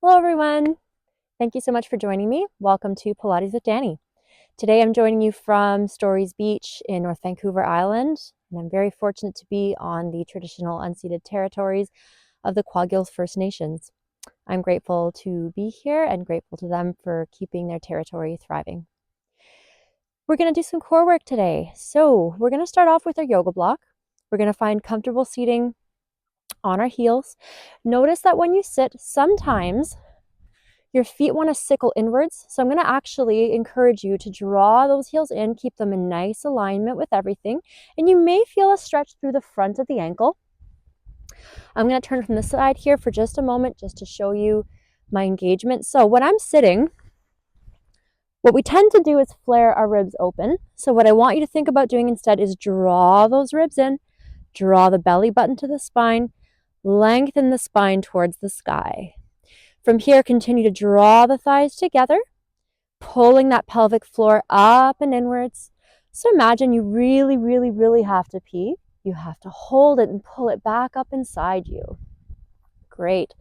Hello everyone. Thank you so much for joining me. Welcome to Pilates with Danny. Today I'm joining you from Stories Beach in North Vancouver Island, and I'm very fortunate to be on the traditional unceded territories of the Kwagil First Nations. I'm grateful to be here and grateful to them for keeping their territory thriving. We're going to do some core work today. So we're going to start off with our yoga block. We're going to find comfortable seating on our heels. Notice that when you sit, sometimes your feet want to sickle inwards. So I'm going to actually encourage you to draw those heels in, keep them in nice alignment with everything. And you may feel a stretch through the front of the ankle. I'm going to turn from the side here for just a moment, just to show you my engagement. So when I'm sitting, what we tend to do is flare our ribs open. So what I want you to think about doing instead is draw those ribs in, draw the belly button to the spine, lengthen the spine towards the sky. From here, continue to draw the thighs together, pulling that pelvic floor up and inwards. So imagine you really have to pee. You have to hold it and pull it back up inside you. Great.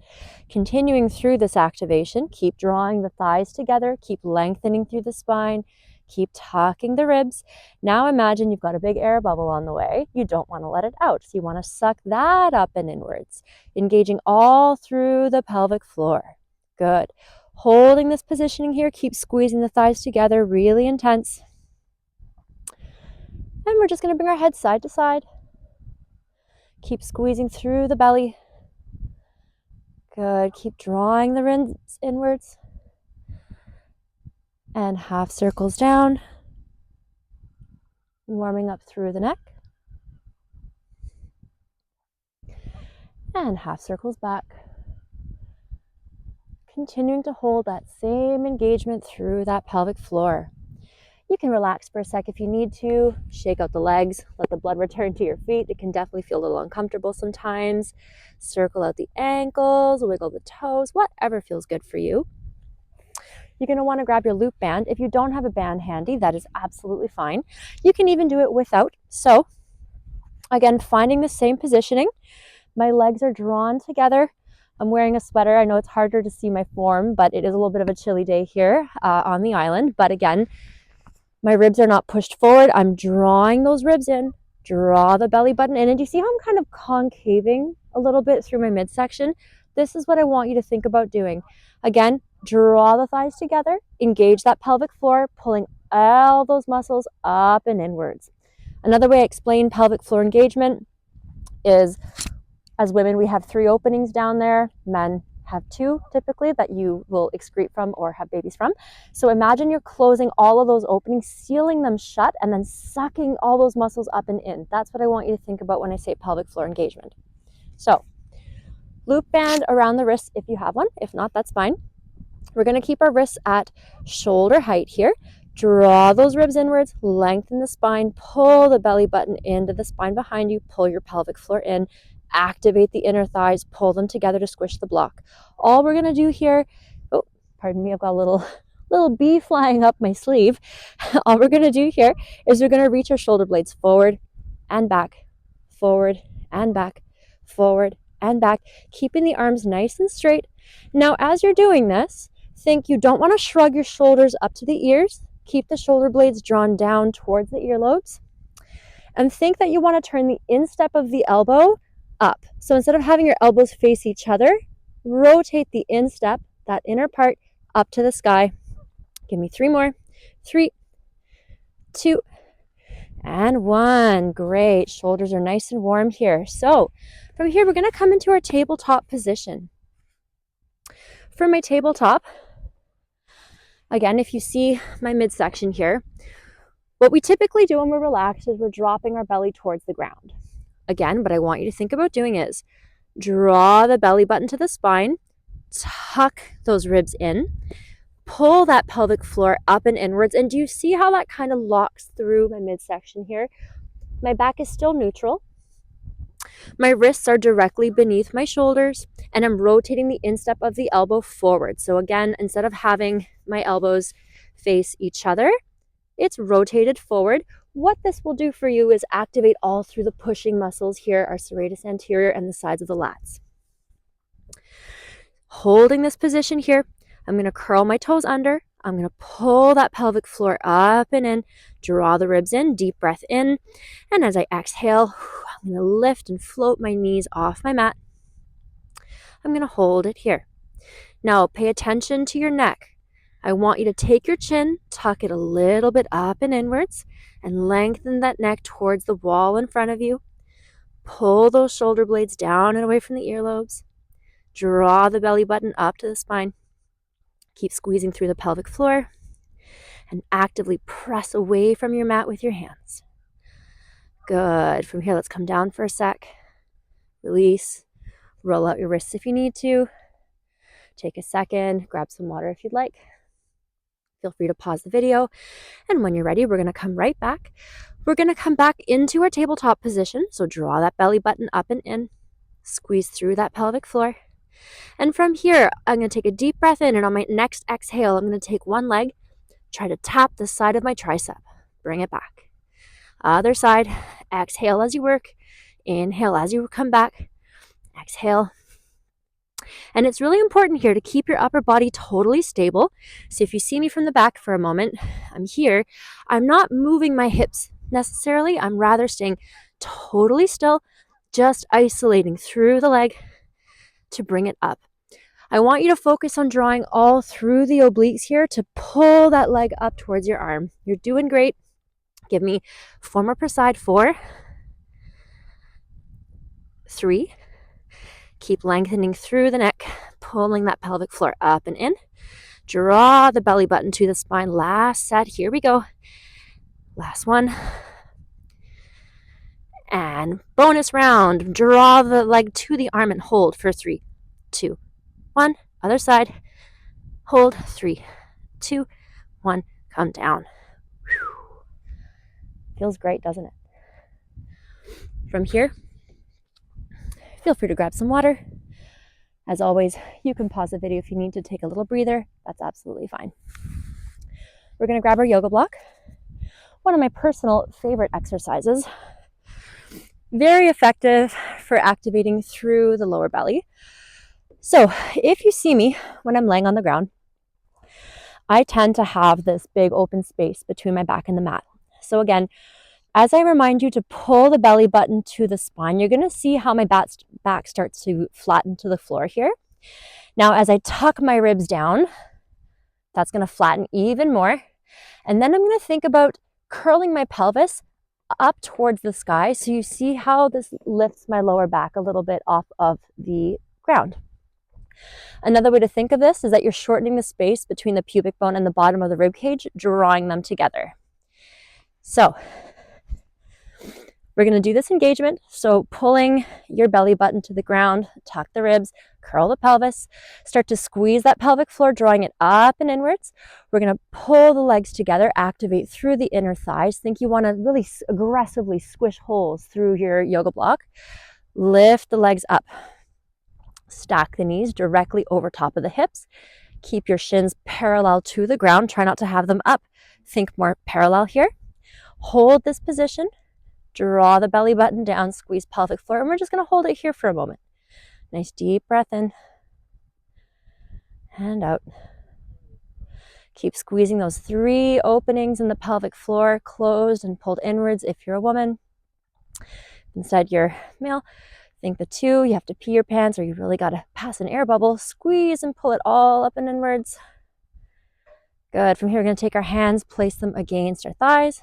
Continuing through this activation, keep drawing the thighs together, keep lengthening through the spine, keep tucking the ribs. Now imagine you've got a big air bubble on the way. You don't want to let it out, so you want to suck that up and inwards, engaging all through the pelvic floor. Good. Holding this positioning here, keep squeezing the thighs together, really intense. And we're just going to bring our head side to side. Keep squeezing through the belly. Good. Keep drawing the ribs inwards. And half circles down. Warming up through the neck. And half circles back. Continuing to hold that same engagement through that pelvic floor. You can relax for a sec if you need to. Shake out the legs, let the blood return to your feet. It can definitely feel a little uncomfortable sometimes. Circle out the ankles, wiggle the toes, whatever feels good for you. You're going to want to grab your loop band. If you don't have a band handy, that is absolutely fine. You can even do it without. So again, finding the same positioning. My legs are drawn together. I'm wearing a sweater. I know it's harder to see my form, but it is a little bit of a chilly day here on the island. But again, my ribs are not pushed forward. I'm drawing those ribs in. Draw the belly button in. And you see how I'm kind of concaving a little bit through my midsection? This is what I want you to think about doing. Again, draw the thighs together. Engage that pelvic floor, pulling all those muscles up and inwards. Another way I explain pelvic floor engagement is, as women, we have 3 openings down there. Men have 2 typically that you will excrete from or have babies from. So imagine you're closing all of those openings, sealing them shut, and then sucking all those muscles up and in. That's what I want you to think about when I say pelvic floor engagement. So loop band around the wrists if you have one. If not, that's fine. We're going to keep our wrists at shoulder height here. Draw those ribs inwards, lengthen the spine, pull the belly button into the spine behind you, pull your pelvic floor in. Activate the inner thighs, pull them together to squish the block. All we're going to do here, oh, pardon me, I've got a little bee flying up my sleeve. All we're going to do here is we're going to reach our shoulder blades forward and back, forward and back, forward and back, keeping the arms nice and straight. Now, as you're doing this, think you don't want to shrug your shoulders up to the ears. Keep the shoulder blades drawn down towards the earlobes. And think that you want to turn the instep of the elbow up. So instead of having your elbows face each other, rotate the instep, that inner part, up to the sky. Give me 3 more. 3, 2, and 1. Great. Shoulders are nice and warm here. So from here, we're going to come into our tabletop position. For my tabletop, again, if you see my midsection here, what we typically do when we're relaxed is we're dropping our belly towards the ground. Again, what I want you to think about doing is draw the belly button to the spine, tuck those ribs in, pull that pelvic floor up and inwards. And do you see how that kind of locks through my midsection here? My back is still neutral. My wrists are directly beneath my shoulders, and I'm rotating the instep of the elbow forward. So again, instead of having my elbows face each other, it's rotated forward. What this will do for you is activate all through the pushing muscles here, our serratus anterior and the sides of the lats. Holding this position here, I'm going to curl my toes under. I'm going to pull that pelvic floor up and in, draw the ribs in, deep breath in. And as I exhale, I'm going to lift and float my knees off my mat. I'm going to hold it here. Now pay attention to your neck. I want you to take your chin, tuck it a little bit up and inwards, and lengthen that neck towards the wall in front of you. Pull those shoulder blades down and away from the earlobes. Draw the belly button up to the spine. Keep squeezing through the pelvic floor and actively press away from your mat with your hands. Good. From here, let's come down for a sec. Release. Roll out your wrists if you need to. Take a second. Grab some water if you'd like. Feel free to pause the video. And when you're ready, we're going to come right back. We're going to come back into our tabletop position. So draw that belly button up and in. Squeeze through that pelvic floor. And from here, I'm going to take a deep breath in. And on my next exhale, I'm going to take one leg. Try to tap the side of my tricep. Bring it back. Other side. Exhale as you work. Inhale as you come back. Exhale. And it's really important here to keep your upper body totally stable. So if you see me from the back for a moment, I'm here. I'm not moving my hips necessarily. I'm rather staying totally still, just isolating through the leg to bring it up. I want you to focus on drawing all through the obliques here to pull that leg up towards your arm. You're doing great. Give me 4 more per side. 4, 3. Keep lengthening through the neck, pulling that pelvic floor up and in. Draw the belly button to the spine. Last set. Here we go. Last one. And bonus round. Draw the leg to the arm and hold for 3, 2, 1. Other side. Hold. 3, 2, 1. Come down. Whew. Feels great, doesn't it? From here, feel free to grab some water. As always, you can pause the video if you need to take a little breather. That's absolutely fine. We're going to grab our yoga block. One of my personal favorite exercises. Very effective for activating through the lower belly. So if you see me when I'm laying on the ground, I tend to have this big open space between my back and the mat. So again, as I remind you to pull the belly button to the spine, you're going to see how my back starts to flatten to the floor here. Now, as I tuck my ribs down, that's going to flatten even more. And then I'm going to think about curling my pelvis up towards the sky. So you see how this lifts my lower back a little bit off of the ground. Another way to think of this is that you're shortening the space between the pubic bone and the bottom of the rib cage, drawing them together. So we're going to do this engagement. So pulling your belly button to the ground, tuck the ribs, curl the pelvis, start to squeeze that pelvic floor, drawing it up and inwards. We're going to pull the legs together, activate through the inner thighs. Think you want to really aggressively squish holes through your yoga block. Lift the legs up. Stack the knees directly over top of the hips. Keep your shins parallel to the ground. Try not to have them up. Think more parallel here. Hold this position. Draw the belly button down, squeeze pelvic floor, and we're just going to hold it here for a moment. Nice deep breath in and out. Keep squeezing those 3 openings in the pelvic floor, closed and pulled inwards if you're a woman. Instead, you're male. Think the 2, you have to pee your pants or you really got to pass an air bubble. Squeeze and pull it all up and inwards. Good. From here, we're going to take our hands, place them against our thighs,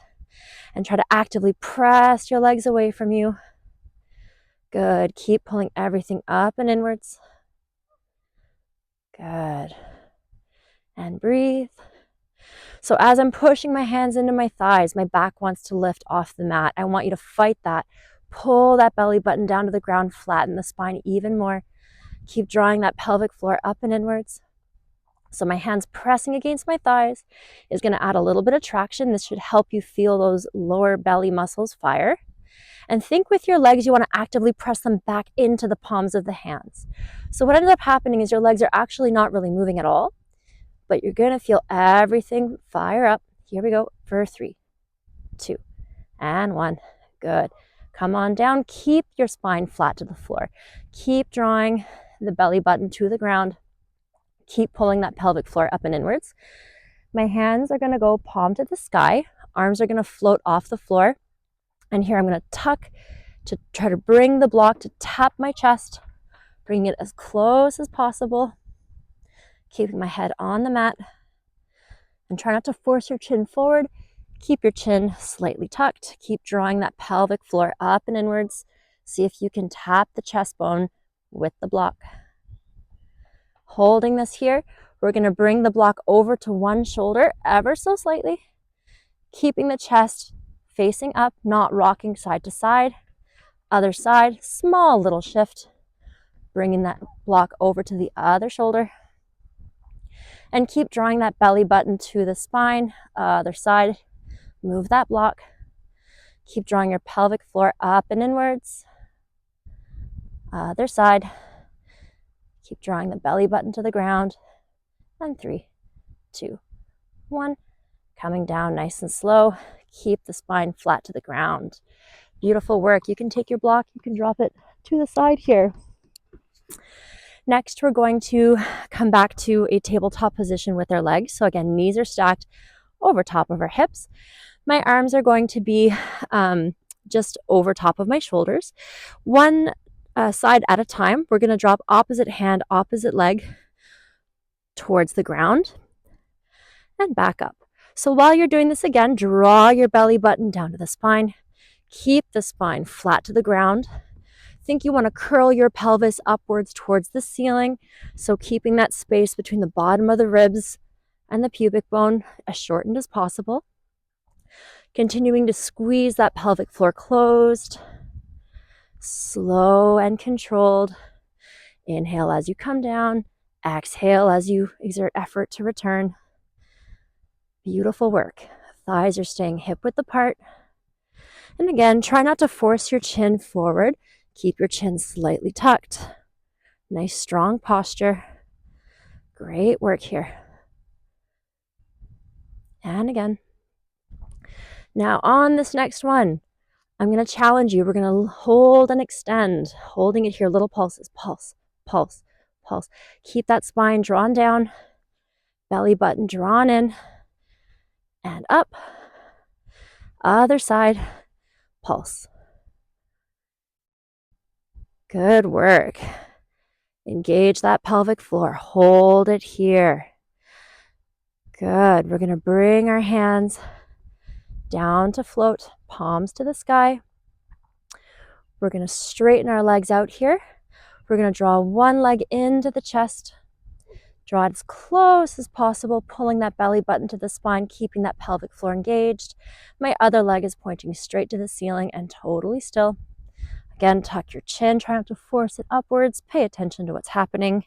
and try to actively press your legs away from you. Good. Keep pulling everything up and inwards. Good. And breathe. So as I'm pushing my hands into my thighs, my back wants to lift off the mat. I want you to fight that. Pull that belly button down to the ground, flatten the spine even more. Keep drawing that pelvic floor up and inwards. So my hands pressing against my thighs is going to add a little bit of traction. This should help you feel those lower belly muscles fire. And think with your legs, you want to actively press them back into the palms of the hands. So what ends up happening is your legs are actually not really moving at all, but you're going to feel everything fire up. Here we go for 3, 2, and 1. Good. Come on down. Keep your spine flat to the floor. Keep drawing the belly button to the ground. Keep pulling that pelvic floor up and inwards. My hands are going to go palm to the sky. Arms are going to float off the floor. And here I'm going to tuck to try to bring the block to tap my chest, bring it as close as possible, keeping my head on the mat. And try not to force your chin forward. Keep your chin slightly tucked. Keep drawing that pelvic floor up and inwards. See if you can tap the chest bone with the block. Holding this here, we're going to bring the block over to one shoulder ever so slightly, keeping the chest facing up, not rocking side to side. Other side, small little shift, bringing that block over to the other shoulder. And keep drawing that belly button to the spine. Other side, move that block. Keep drawing your pelvic floor up and inwards. Other side. Keep drawing the belly button to the ground. And 3, 2, 1. Coming down nice and slow. Keep the spine flat to the ground. Beautiful work. You can take your block, you can drop it to the side here. Next, we're going to come back to a tabletop position with our legs. So again, knees are stacked over top of our hips. My arms are going to be just over top of my shoulders. One side at a time. We're going to drop opposite hand, opposite leg towards the ground and back up. So while you're doing this again, draw your belly button down to the spine. Keep the spine flat to the ground. Think you want to curl your pelvis upwards towards the ceiling. So keeping that space between the bottom of the ribs and the pubic bone as shortened as possible. Continuing to squeeze that pelvic floor closed. Slow and controlled. Inhale as you come down. Exhale as you exert effort to return. Beautiful work. Thighs are staying hip width apart. And again, try not to force your chin forward. Keep your chin slightly tucked. Nice strong posture. Great work here. And again. Now on this next one, I'm going to challenge you. We're going to hold and extend. Holding it here, little pulses. Pulse, pulse, pulse. Keep that spine drawn down. Belly button drawn in. And up. Other side. Pulse. Good work. Engage that pelvic floor. Hold it here. Good. We're going to bring our hands down to float, palms to the sky. We're going to straighten our legs out here. We're going to draw one leg into the chest. Draw it as close as possible, pulling that belly button to the spine, keeping that pelvic floor engaged. My other leg is pointing straight to the ceiling and totally still. Again, tuck your chin, try not to force it upwards. Pay attention to what's happening.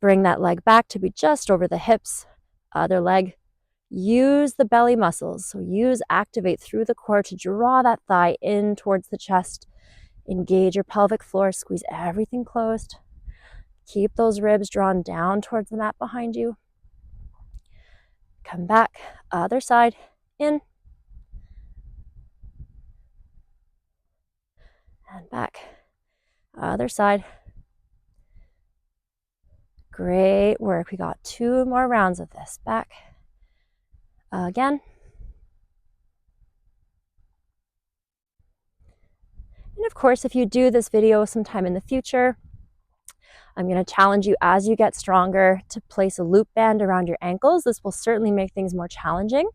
Bring that leg back to be just over the hips. Other leg. Use the belly muscles. So activate through the core to draw that thigh in towards the chest. Engage your pelvic floor, squeeze everything closed. Keep those ribs drawn down towards the mat behind you. Come back, other side, in. And back, other side. Great work. We got 2 more rounds of this. Back. Again. And of course, if you do this video sometime in the future, I'm going to challenge you as you get stronger to place a loop band around your ankles. This will certainly make things more challenging.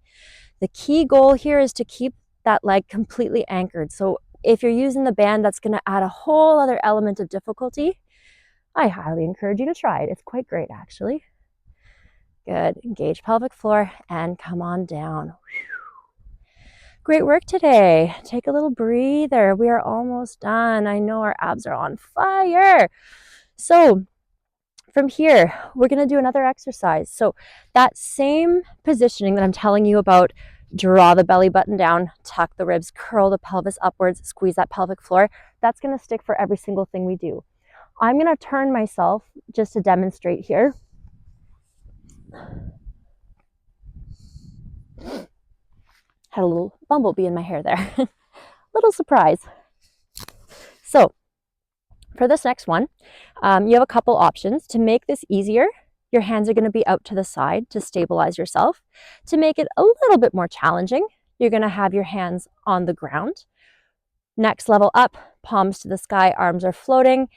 The key goal here is to keep that leg completely anchored. So if you're using the band, that's going to add a whole other element of difficulty. I highly encourage you to try it. It's quite great, actually. Good. Engage pelvic floor and come on down. Great work today. Take a little breather. We are almost done. I know our abs are on fire. So from here, we're going to do another exercise. So that same positioning that I'm telling you about, draw the belly button down, tuck the ribs, curl the pelvis upwards, squeeze that pelvic floor. That's going to stick for every single thing we do. I'm going to turn myself just to demonstrate here. Had a little bumblebee in my hair there. Little surprise. So for this next one, you have a couple options. To make this easier, Your hands are going to be out to the side to stabilize yourself. To make it a little bit more challenging, you're going to have your hands on the ground. Next level up, palms to the sky, arms are floating.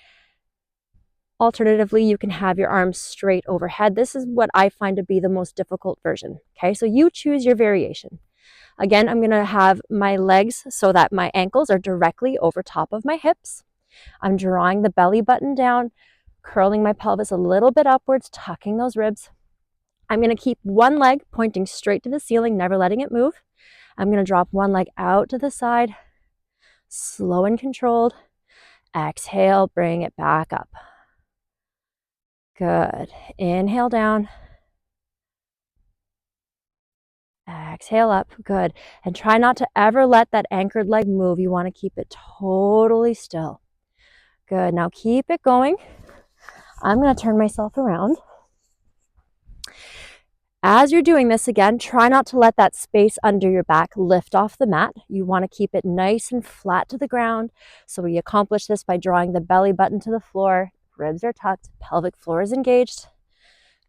Alternatively, you can have your arms straight overhead. This is what I find to be the most difficult version. Okay, so you choose your variation. Again, I'm going to have my legs so that my ankles are directly over top of my hips. I'm drawing the belly button down, curling my pelvis a little bit upwards, tucking those ribs. I'm going to keep one leg pointing straight to the ceiling, never letting it move. I'm going to drop one leg out to the side, slow and controlled. Exhale, bring it back up. Good. Inhale down. Exhale up. Good. And try not to ever let that anchored leg move. You want to keep it totally still. Good. Now keep it going. I'm going to turn myself around. As you're doing this, again, try not to let that space under your back lift off the mat. You want to keep it nice and flat to the ground. So we accomplish this by drawing the belly button to the floor. Ribs are tucked. Pelvic floor is engaged.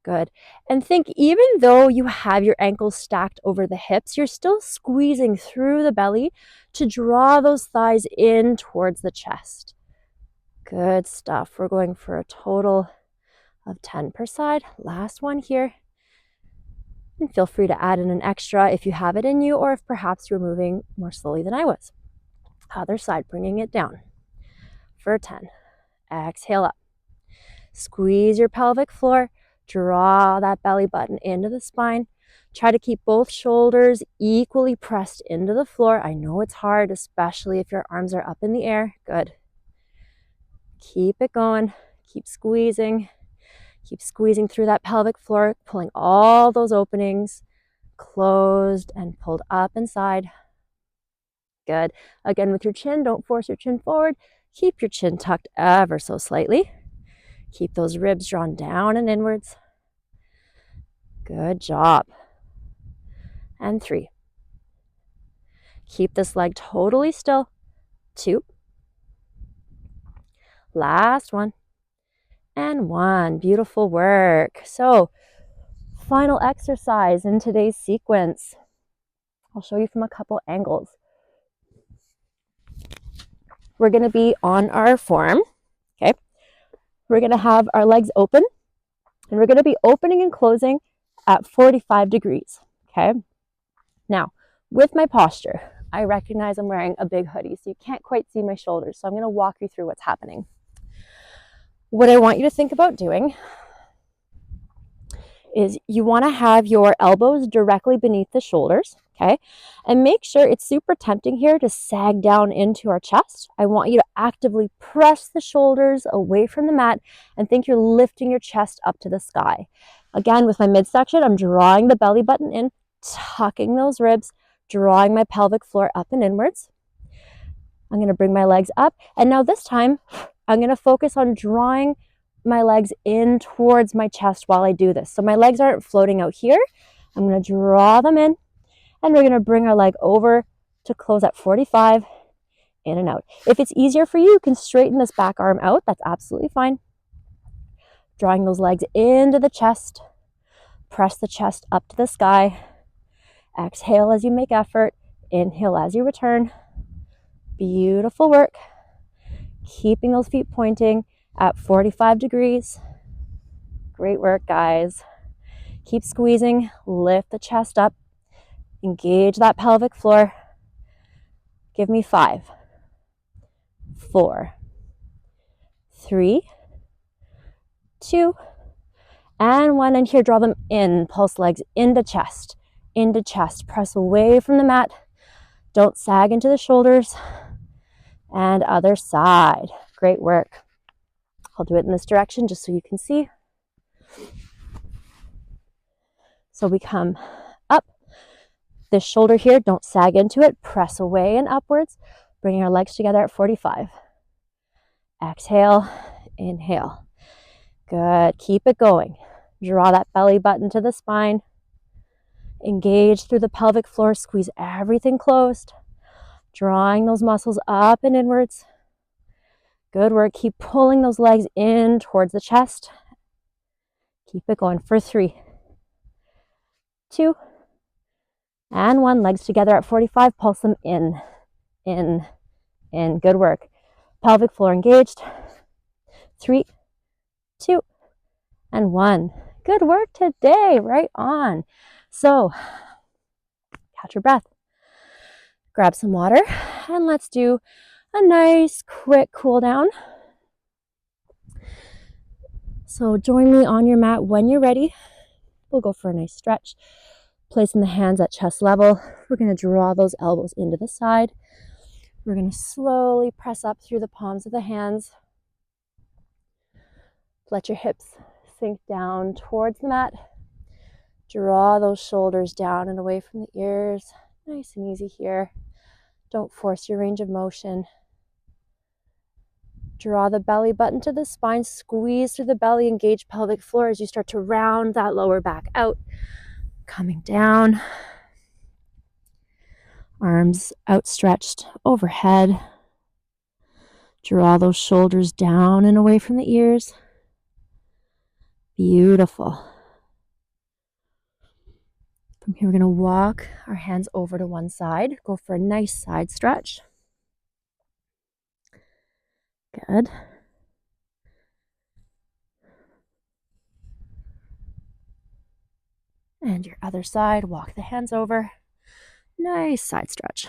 Good. And think, even though you have your ankles stacked over the hips, you're still squeezing through the belly to draw those thighs in towards the chest. Good stuff. We're going for a total of 10 per side. Last one here. And feel free to add in an extra if you have it in you, or if perhaps you're moving more slowly than I was. Other side, bringing it down for 10. Exhale up. Squeeze your pelvic floor. Draw that belly button into the spine. Try to keep both shoulders equally pressed into the floor. I know it's hard, especially if your arms are up in the air. Good. Keep it going. Keep squeezing. Keep squeezing through that pelvic floor, pulling all those openings closed and pulled up inside. Good. Again, with your chin, don't force your chin forward. Keep your chin tucked ever so slightly. Keep those ribs drawn down and inwards. Good job. And 3. Keep this leg totally still. 2. Last one. And 1. Beautiful work. So, final exercise in today's sequence. I'll show you from a couple angles. We're going to be on our forearm. Okay. We're going to have our legs open, and we're going to be opening and closing at 45 degrees. Okay. Now, with my posture, I recognize I'm wearing a big hoodie, so you can't quite see my shoulders. So I'm going to walk you through what's happening. What I want you to think about doing is you want to have your elbows directly beneath the shoulders, okay? And make sure, it's super tempting here to sag down into our chest. I want you to actively press the shoulders away from the mat and think you're lifting your chest up to the sky. Again, with my midsection, I'm drawing the belly button in, tucking those ribs, drawing my pelvic floor up and inwards. I'm going to bring my legs up, and now this time I'm going to focus on drawing my legs in towards my chest while I do this. So my legs aren't floating out here. I'm going to draw them in, and we're going to bring our leg over to close at 45, in and out. If it's easier for you, you can straighten this back arm out. That's absolutely fine. Drawing those legs into the chest. Press the chest up to the sky. Exhale as you make effort. Inhale as you return. Beautiful work. Keeping those feet pointing at 45 degrees. Great work, guys. Keep squeezing. Lift the chest up. Engage that pelvic floor. Give me 5, 4, 3, 2, and 1. And here, draw them in. Pulse legs into chest. Into chest. Press away from the mat. Don't sag into the shoulders. And other side. Great work. I'll do it in this direction just so you can see. So we come up. This shoulder here, don't sag into it. Press away and upwards. Bringing our legs together at 45. Exhale, inhale. Good. Keep it going. Draw that belly button to the spine. Engage through the pelvic floor. Squeeze everything closed. Drawing those muscles up and inwards. Good work. Keep pulling those legs in towards the chest. Keep it going for 3, 2, and 1. Legs together at 45. Pulse them in, in, in. Good work. Pelvic floor engaged. 3, 2, and 1. Good work today. Right on. So, catch your breath. Grab some water, and let's do a nice, quick cool down. So join me on your mat when you're ready. We'll go for a nice stretch. Placing the hands at chest level. We're going to draw those elbows into the side. We're going to slowly press up through the palms of the hands. Let your hips sink down towards the mat. Draw those shoulders down and away from the ears. Nice and easy here. Don't force your range of motion. Draw the belly button to the spine. Squeeze through the belly. Engage pelvic floor as you start to round that lower back out. Coming down. Arms outstretched overhead. Draw those shoulders down and away from the ears. Beautiful. From here, we're going to walk our hands over to one side. Go for a nice side stretch. Good. And your other side, walk the hands over. Nice side stretch.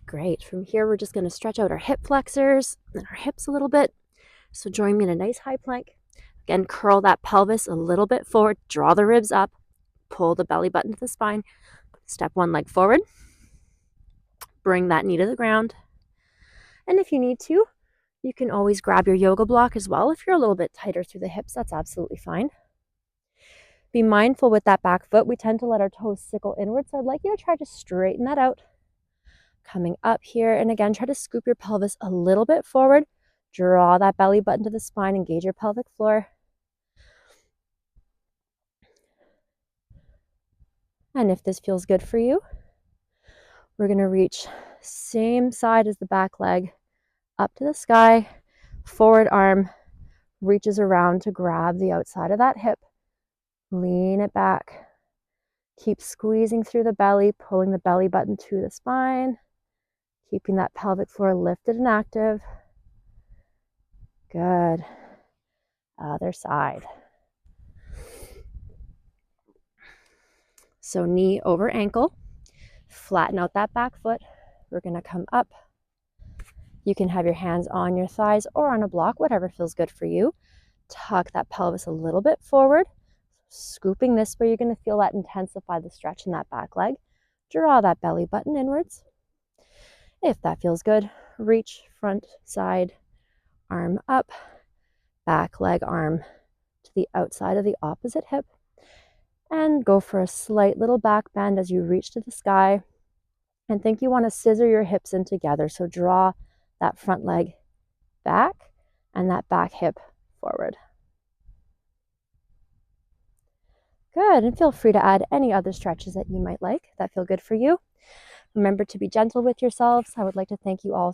Great. From here, we're just going to stretch out our hip flexors and our hips a little bit. So join me in a nice high plank. Again, curl that pelvis a little bit forward. Draw the ribs up. Pull the belly button to the spine. Step one leg forward. Bring that knee to the ground. And if you need to, you can always grab your yoga block as well. If you're a little bit tighter through the hips, that's absolutely fine. Be mindful with that back foot. We tend to let our toes sickle inward. So I'd like you to try to straighten that out. Coming up here, and again, try to scoop your pelvis a little bit forward. Draw that belly button to the spine. Engage your pelvic floor. And if this feels good for you, we're going to reach same side as the back leg, up to the sky. Forward arm reaches around to grab the outside of that hip. Lean it back. Keep squeezing through the belly, pulling the belly button to the spine. Keeping that pelvic floor lifted and active. Good. Other side. So knee over ankle. Flatten out that back foot. We're going to come up. You can have your hands on your thighs or on a block, whatever feels good for you. Tuck that pelvis a little bit forward. Scooping this where you're going to feel that intensify the stretch in that back leg. Draw that belly button inwards. If that feels good, reach front, side, arm up, back leg, arm to the outside of the opposite hip. And go for a slight little back bend as you reach to the sky. And think you want to scissor your hips in together. So draw that front leg back and that back hip forward. Good, and feel free to add any other stretches that you might like that feel good for you. Remember to be gentle with yourselves. I would like to thank you all